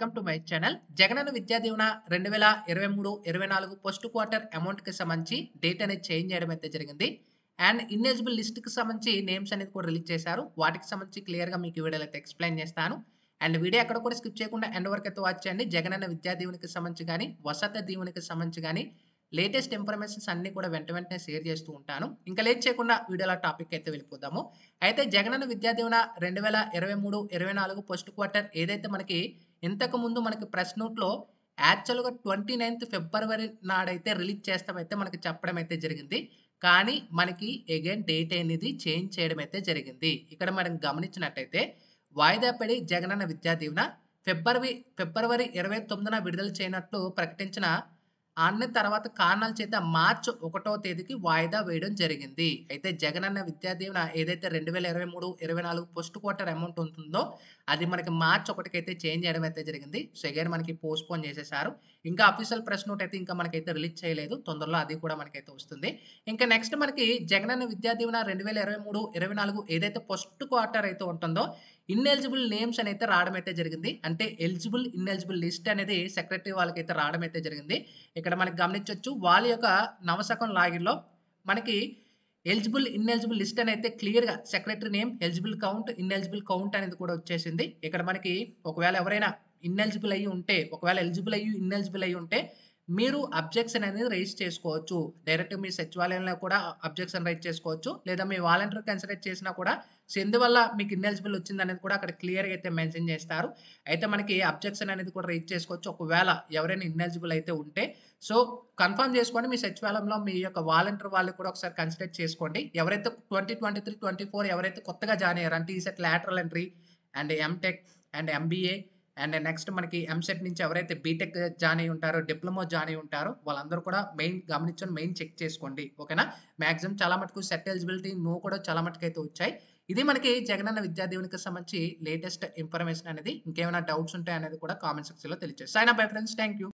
Welcome to my channel. Jagananna Vidya Deevena 2023, 24 first quarter అమౌంట్‌కి సంబంధించి date అనేది change చేయడం అయితే జరిగింది. అండ్ ఇన్ఎలిజిబుల్ లిస్ట్‌కి సంబంధించి నేమ్స్ అనేది కూడా రిలీజ్ చేశారు. వాటికి సంబంధించి క్లియర్‌గా మీకు ఈ వీడియోలో అయితే ఎక్స్‌ప్లెయిన్ చేస్తాను. అండ్ వీడియో ఎక్కడ కూడా స్కిప్ చేయకుండా ఎండ్ వరకు అయితే వాచ్ చేయండి. జగనన్న విద్యా దీవెనకి సంబంధించి గాని, వసతి దీవెనకి సంబంధించి గాని లేటెస్ట్ ఇన్ఫర్మేషన్స్ అన్నీ కూడా వెంటనే షేర్ చేస్తూ ఉంటాను. ఇంకా లేట్ చేయకుండా వీడియోలో టాపిక్ అయితే వెళ్ళిపోదాము. అయితే జగనన్న విద్యా దీవెన 2023, 24 ఫస్ట్ క్వార్టర్ ఏదైతే మనకి ఇంతకుముందు మనకి ప్రెస్ నోట్‌లో యాక్చువల్‌గా 29థ్ ఫిబ్రవరి నాడైతే రిలీజ్ చేస్తామైతే మనకి చెప్పడం అయితే జరిగింది. కానీ మనకి అగైన్ డేట్ అనేది చేంజ్ చేయడం అయితే జరిగింది. ఇక్కడ మనం గమనించినట్టయితే వాయిదా పడి జగనన్న విద్యా దీవెన ఫిబ్రవరి 29న విడుదల చేయనట్లు ప్రకటించిన అన్న తర్వాత కారణాల చేత మార్చి 1వ తేదీకి వాయిదా వేయడం జరిగింది. అయితే జగనన్న విద్యా దీవెన ఏదైతే 2023, 24 ఫస్ట్ క్వార్టర్ అమౌంట్ ఉంటుందో అది మనకి మార్చి 1కైతే చేంజ్ చేయడం అయితే జరిగింది. సో, అగైన్ మనకి పోస్ట్‌పోన్ చేసేసారు. ఇంకా అఫీషియల్ ప్రెస్ నోట్ అయితే ఇంకా మనకైతే రిలీజ్ చేయలేదు. తొందరలో అది కూడా మనకైతే వస్తుంది. ఇంకా నెక్స్ట్ మనకి జగనన్న విద్యా దీవెన 2023, 24 ఏదైతే ఫస్ట్ క్వార్టర్ అయితే ఉంటుందో ఇన్ఎలిజిబుల్ నేమ్స్ అనైతే రావడం అయితే జరిగింది. అంటే ఎలిజిబుల్, ఇన్ఎలిజిబుల్ లిస్ట్ అనేది సెక్రటరీ వాళ్ళకైతే రావడం అయితే జరిగింది. ఇక్కడ మనకి గమనించొచ్చు వాళ్ళ యొక్క నవశకం లాగిన్‌లో మనకి ఎలిజిబుల్, ఇన్ఎలిజిబుల్ లిస్ట్ అనైతే క్లియర్‌గా secretary name, eligible count, ineligible count అనేది కూడా వచ్చేసింది. ఇక్కడ మనకి ఒకవేళ ఎవరైనా ఇన్ఎలిజిబుల్ అయ్యి ఉంటే, ఒకవేళ ఎలిజిబుల్ అయ్యి, ఇన్ఎలిజిబుల్ అయ్యి ఉంటే మీరు అబ్జెక్షన్ అనేది రైజ్ చేసుకోవచ్చు. డైరెక్ట్ మీ సచివాలయంలో కూడా అబ్జెక్షన్ రైజ్ చేసుకోవచ్చు. లేదా మీ వాలంటీర్ కన్సిడర్ చేసినా కూడా సో, ఎందువల్ల మీకు ఇన్ఎలిజిబుల్ వచ్చిందనేది కూడా అక్కడ క్లియర్‌గా అయితే మెన్షన్ చేస్తారు. అయితే మనకి అబ్జెక్షన్ అనేది కూడా రైజ్ చేసుకోవచ్చు. ఒకవేళ ఎవరైనా ఇన్ఎలిజిబుల్ అయితే ఉంటే. సో, కన్ఫర్మ్ చేసుకోండి. మీ సచివాలయంలో మీ యొక్క వాలంటీర్ వాళ్ళకి కూడా ఒకసారి కన్సిడర్ చేసుకోండి. ఎవరైతే 2023, 24 ఎవరైతే కొత్తగా జాయిన్ అయ్యారో అంటే ECET lateral entry and MTech and MBA and next మనకి ఎంసెట్ నుంచి ఎవరైతే బీటెక్ జాయిన్ అయ్యి ఉంటారో, డిప్లొమా జాయిన్ అయ్యి ఉంటారో వాళ్ళందరూ కూడా మెయిన్ గమనించండి. మెయిన్ చెక్ చేసుకోండి. ఓకేనా? మాక్సిమం చాలా మటుకు సెట్ ఎలిజిబిలిటీ నో కూడా చాలా మటుకైతే వచ్చాయి. ఇది మనకి జగనన్న విద్యా దీవెనకి సంబంధించి లేటెస్ట్ ఇన్ఫర్మేషన్ అనేది. ఇంకేమైనా డౌట్స్ ఉంటాయనేది కూడా కామెంట్ సెక్షన్‌లో తెలియజేయండి. Sign up bye friends. Thank you.